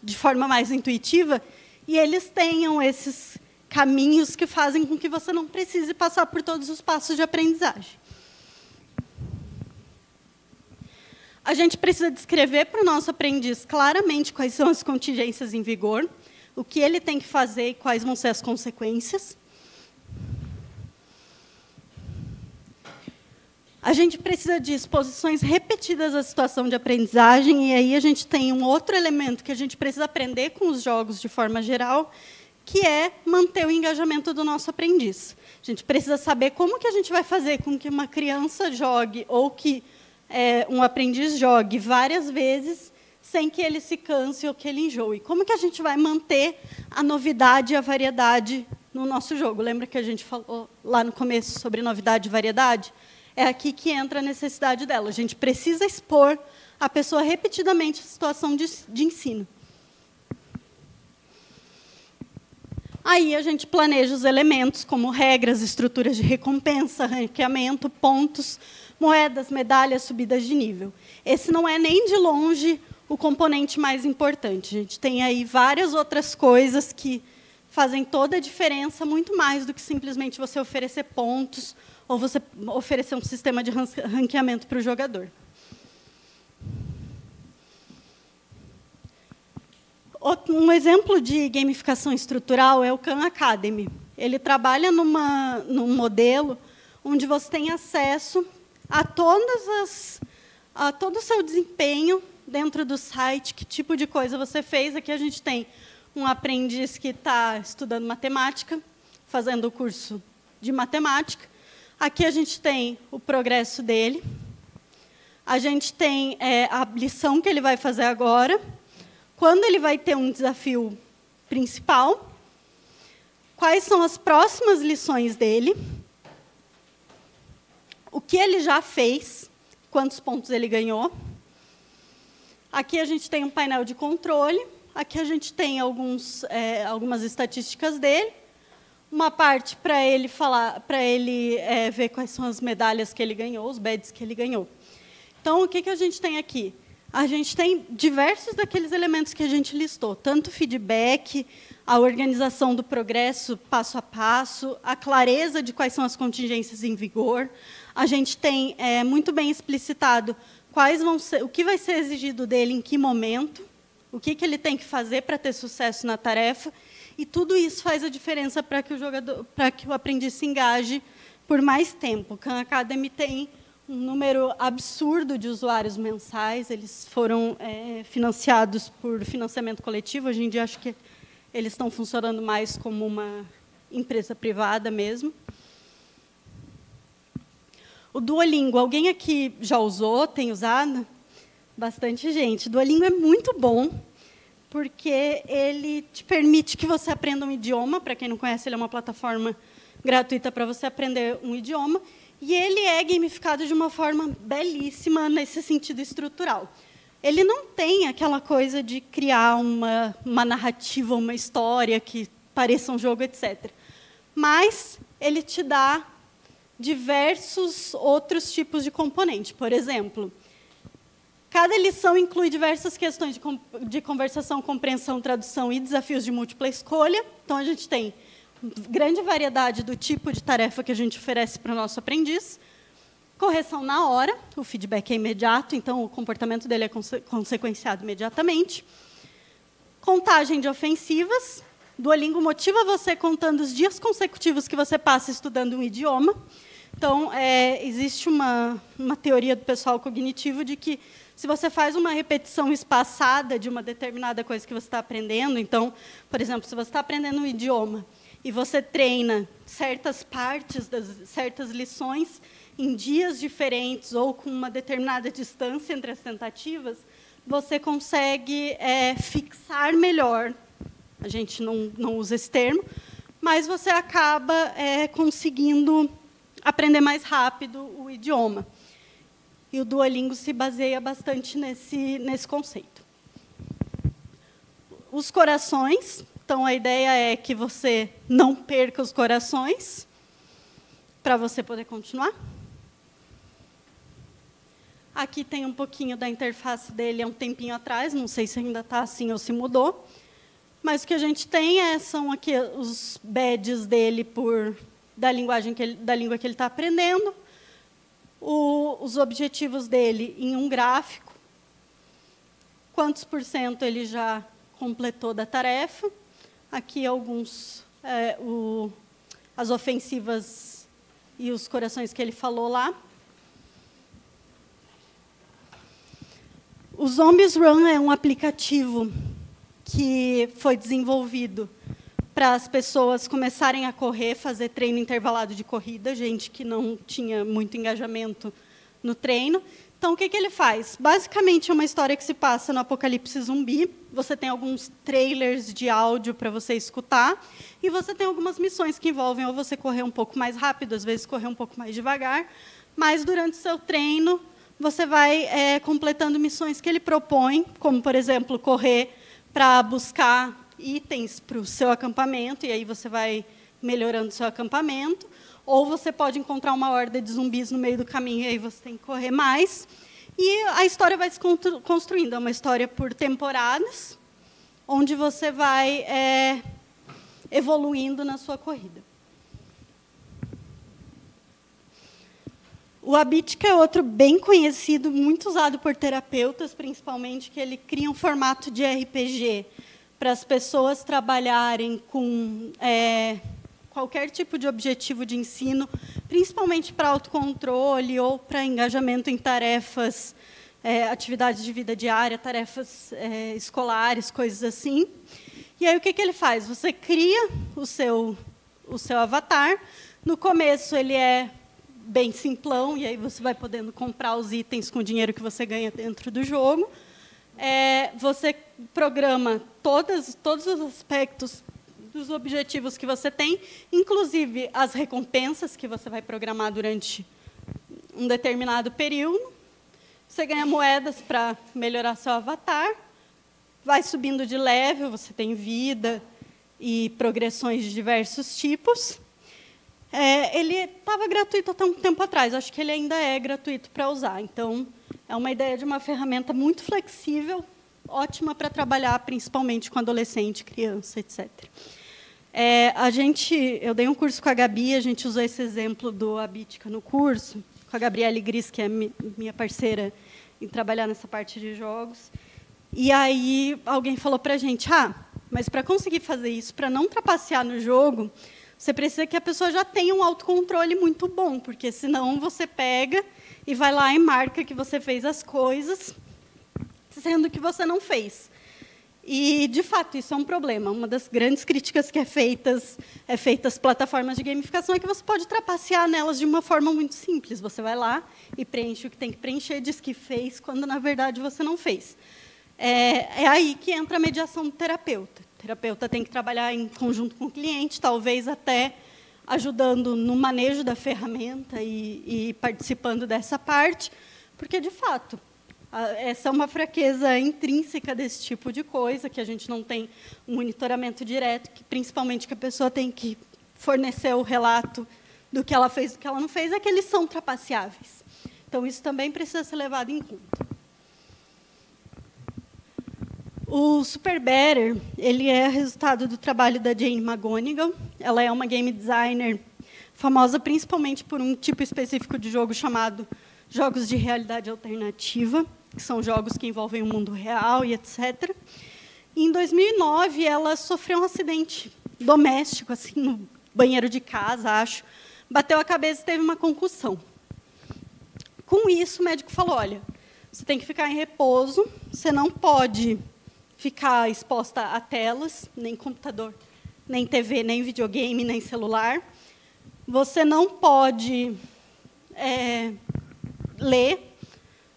de forma mais intuitiva, e eles tenham esses caminhos que fazem com que você não precise passar por todos os passos de aprendizagem. A gente precisa descrever para o nosso aprendiz claramente quais são as contingências em vigor, o que ele tem que fazer e quais vão ser as consequências. A gente precisa de exposições repetidas à situação de aprendizagem, e aí a gente tem um outro elemento que a gente precisa aprender com os jogos de forma geral, que é manter o engajamento do nosso aprendiz. A gente precisa saber como que a gente vai fazer com que uma criança jogue ou que um aprendiz jogue várias vezes sem que ele se canse ou que ele enjoe. Como que a gente vai manter a novidade e a variedade no nosso jogo? Lembra que a gente falou lá no começo sobre novidade e variedade? É aqui que entra a necessidade dela. A gente precisa expor a pessoa repetidamente à situação de ensino. Aí a gente planeja os elementos, como regras, estruturas de recompensa, ranqueamento, pontos, moedas, medalhas, subidas de nível. Esse não é nem de longe o componente mais importante. A gente tem aí várias outras coisas que fazem toda a diferença, muito mais do que simplesmente você oferecer pontos ou você oferecer um sistema de ranqueamento para o jogador. Um exemplo de gamificação estrutural é o Khan Academy. Ele trabalha num modelo onde você tem acesso a todo o seu desempenho dentro do site, que tipo de coisa você fez. Aqui a gente tem um aprendiz que está estudando matemática, fazendo o curso de matemática. Aqui a gente tem o progresso dele. A gente tem a lição que ele vai fazer agora. Quando ele vai ter um desafio principal. Quais são as próximas lições dele. O que ele já fez. Quantos pontos ele ganhou. Aqui a gente tem um painel de controle. Aqui a gente tem algumas estatísticas dele. Uma parte para ele ver quais são as medalhas que ele ganhou, os badges que ele ganhou. Então, o que a gente tem aqui? A gente tem diversos daqueles elementos que a gente listou, tanto feedback, a organização do progresso passo a passo, a clareza de quais são as contingências em vigor. A gente tem muito bem explicitado o que vai ser exigido dele em que momento, o que ele tem que fazer para ter sucesso na tarefa, e tudo isso faz a diferença para que o aprendiz se engaje por mais tempo. O Khan Academy tem um número absurdo de usuários mensais. Eles foram financiados por financiamento coletivo. Hoje em dia, acho que eles estão funcionando mais como uma empresa privada mesmo. O Duolingo, alguém aqui já usou, tem usado? Bastante gente. O Duolingo é muito bom, porque ele te permite que você aprenda um idioma. Para quem não conhece, ele é uma plataforma gratuita para você aprender um idioma. E ele é gamificado de uma forma belíssima nesse sentido estrutural. Ele não tem aquela coisa de criar uma narrativa, uma história que pareça um jogo, etc. Mas ele te dá diversos outros tipos de componente. Por exemplo, cada lição inclui diversas questões de conversação, compreensão, tradução e desafios de múltipla escolha. Então, a gente tem grande variedade do tipo de tarefa que a gente oferece para o nosso aprendiz. Correção na hora, o feedback é imediato, então o comportamento dele é consequenciado imediatamente. Contagem de ofensivas. Duolingo motiva você contando os dias consecutivos que você passa estudando um idioma. Então, existe uma teoria do pessoal cognitivo de que, se você faz uma repetição espaçada de uma determinada coisa que você está aprendendo, então, por exemplo, se você está aprendendo um idioma e você treina certas partes certas lições em dias diferentes ou com uma determinada distância entre as tentativas, você consegue fixar melhor. A gente não usa esse termo, mas você acaba conseguindo aprender mais rápido o idioma. E o Duolingo se baseia bastante nesse conceito. Os corações. Então, a ideia é que você não perca os corações para você poder continuar. Aqui tem um pouquinho da interface dele há um tempinho atrás. Não sei se ainda está assim ou se mudou. Mas o que a gente tem são aqui os badges dele da língua que ele está aprendendo, os objetivos dele em um gráfico, quantos % ele já completou da tarefa, aqui alguns, as ofensivas e os corações que ele falou lá. O Zombies Run é um aplicativo que foi desenvolvido para as pessoas começarem a correr, fazer treino intervalado de corrida, gente que não tinha muito engajamento no treino. Então, o que ele faz? Basicamente, é uma história que se passa no apocalipse zumbi. Você tem alguns trailers de áudio para você escutar, e você tem algumas missões que envolvem ou você correr um pouco mais rápido, às vezes correr um pouco mais devagar, mas, durante o seu treino, você vai completando missões que ele propõe, como, por exemplo, correr para buscar itens para o seu acampamento, e aí você vai melhorando o seu acampamento, ou você pode encontrar uma horda de zumbis no meio do caminho, e aí você tem que correr mais. E a história vai se construindo. É uma história por temporadas, onde você vai evoluindo na sua corrida. O Habitica é outro bem conhecido, muito usado por terapeutas, principalmente, que ele cria um formato de RPG para as pessoas trabalharem com qualquer tipo de objetivo de ensino, principalmente para autocontrole ou para engajamento em tarefas, atividades de vida diária, tarefas escolares, coisas assim. E aí, o que ele faz? Você cria o seu avatar. No começo, ele é bem simplão, e aí você vai podendo comprar os itens com o dinheiro que você ganha dentro do jogo. Você programa todos os aspectos dos objetivos que você tem, inclusive as recompensas que você vai programar durante um determinado período. Você ganha moedas para melhorar seu avatar, vai subindo de level, você tem vida e progressões de diversos tipos. Ele estava gratuito até um tempo atrás, acho que ele ainda é gratuito para usar. Então, é uma ideia de uma ferramenta muito flexível, ótima para trabalhar, principalmente com adolescente, criança, etc. Eu dei um curso com a Gabi, a gente usou esse exemplo do Habitica no curso, com a Gabriele Gris, que é minha parceira em trabalhar nessa parte de jogos. E aí alguém falou para a gente, mas para conseguir fazer isso, para não trapacear no jogo, você precisa que a pessoa já tenha um autocontrole muito bom, porque senão você pega e vai lá e marca que você fez as coisas, sendo que você não fez. E, de fato, isso é um problema. Uma das grandes críticas que é feitas às plataformas de gamificação é que você pode trapacear nelas de uma forma muito simples. Você vai lá e preenche o que tem que preencher, diz que fez, quando, na verdade, você não fez. É aí que entra a mediação do terapeuta. O terapeuta tem que trabalhar em conjunto com o cliente, talvez até ajudando no manejo da ferramenta e participando dessa parte, porque, de fato, essa é uma fraqueza intrínseca desse tipo de coisa, que a gente não tem um monitoramento direto, que, principalmente, que a pessoa tem que fornecer o relato do que ela fez e do que ela não fez, é que eles são trapaceáveis. Então, isso também precisa ser levado em conta. O Super Better, ele é resultado do trabalho da Jane McGonigal. Ela é uma game designer famosa principalmente por um tipo específico de jogo chamado jogos de realidade alternativa, que são jogos que envolvem o mundo real e etc. E, em 2009, ela sofreu um acidente doméstico, assim, no banheiro de casa, acho. Bateu a cabeça e teve uma concussão. Com isso, o médico falou, olha, você tem que ficar em repouso, você não pode ficar exposta a telas, nem computador, nem TV, nem videogame, nem celular. Você não pode ler,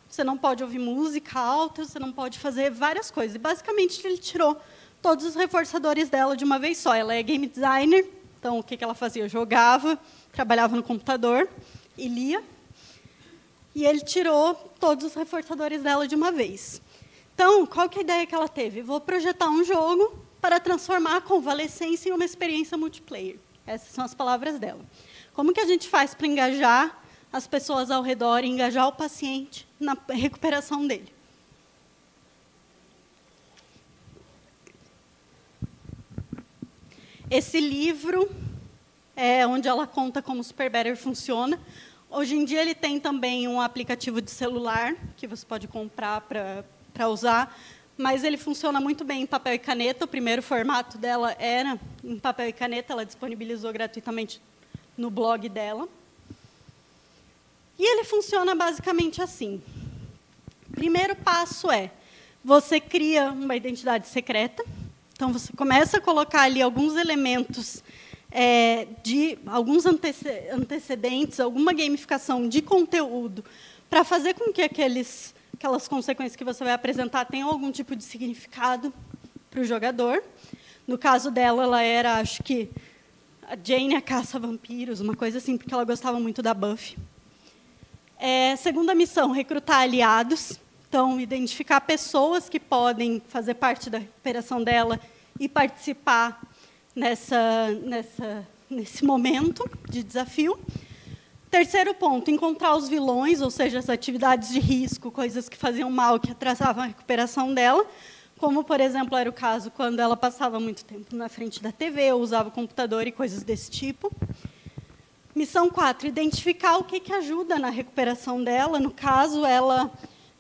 você não pode ouvir música alta, você não pode fazer várias coisas. E, basicamente, ele tirou todos os reforçadores dela de uma vez só. Ela é game designer, então, o que ela fazia? Jogava, trabalhava no computador e lia. E ele tirou todos os reforçadores dela de uma vez. Então, qual que é a ideia que ela teve? Vou projetar um jogo para transformar a convalescência em uma experiência multiplayer. Essas são as palavras dela. Como que a gente faz para engajar as pessoas ao redor e engajar o paciente na recuperação dele? Esse livro é onde ela conta como o Super Better funciona. Hoje em dia, ele tem também um aplicativo de celular, que você pode comprar para usar, mas ele funciona muito bem em papel e caneta. O primeiro formato dela era em papel e caneta, ela disponibilizou gratuitamente no blog dela. E ele funciona basicamente assim. O primeiro passo é, você cria uma identidade secreta. Então, você começa a colocar ali alguns elementos de alguns antecedentes, alguma gamificação de conteúdo, para fazer com que aquelas consequências que você vai apresentar tenham algum tipo de significado para o jogador. No caso dela, ela era, acho que, a Jane, a caça-vampiros, uma coisa assim, porque ela gostava muito da Buffy. Segunda missão, recrutar aliados. Então, identificar pessoas que podem fazer parte da recuperação dela e participar nesse momento de desafio. Terceiro ponto, encontrar os vilões, ou seja, as atividades de risco, coisas que faziam mal, que atrasavam a recuperação dela, como, por exemplo, era o caso quando ela passava muito tempo na frente da TV, ou usava o computador e coisas desse tipo. Missão 4, identificar o que ajuda na recuperação dela. No caso, ela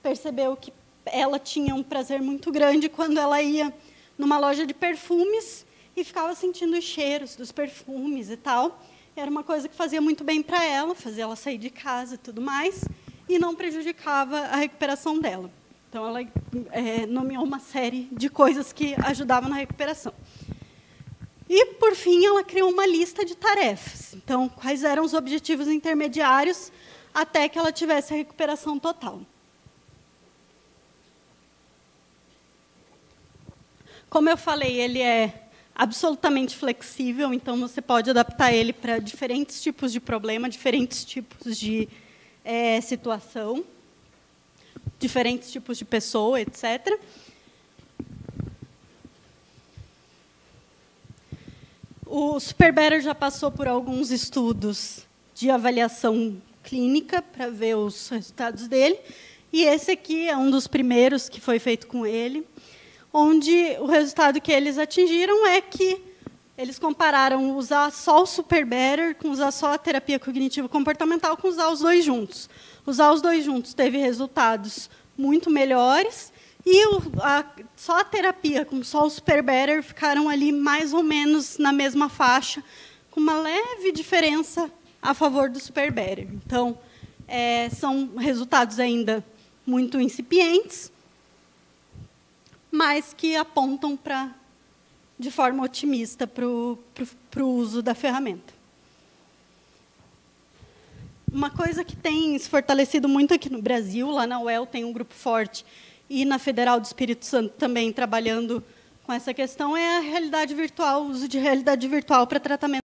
percebeu que ela tinha um prazer muito grande quando ela ia numa loja de perfumes e ficava sentindo os cheiros dos perfumes e tal. Era uma coisa que fazia muito bem para ela, fazia ela sair de casa e tudo mais, e não prejudicava a recuperação dela. Então, ela nomeou uma série de coisas que ajudavam na recuperação. E, por fim, ela criou uma lista de tarefas. Então, quais eram os objetivos intermediários até que ela tivesse a recuperação total. Como eu falei, ele é absolutamente flexível, então você pode adaptar ele para diferentes tipos de problema, diferentes tipos de situação, diferentes tipos de pessoa, etc. O Super Better já passou por alguns estudos de avaliação clínica para ver os resultados dele, e esse aqui é um dos primeiros que foi feito com ele, onde o resultado que eles atingiram é que eles compararam usar só o Super Better com usar só a terapia cognitivo-comportamental com usar os dois juntos. Usar os dois juntos teve resultados muito melhores e só a terapia com só o Super Better ficaram ali mais ou menos na mesma faixa, com uma leve diferença a favor do super barrier. Então, são resultados ainda muito incipientes, mas que apontam de forma otimista para o uso da ferramenta. Uma coisa que tem se fortalecido muito aqui no Brasil, lá na UEL tem um grupo forte, e na Federal do Espírito Santo também trabalhando com essa questão, é a realidade virtual, o uso de realidade virtual para tratamento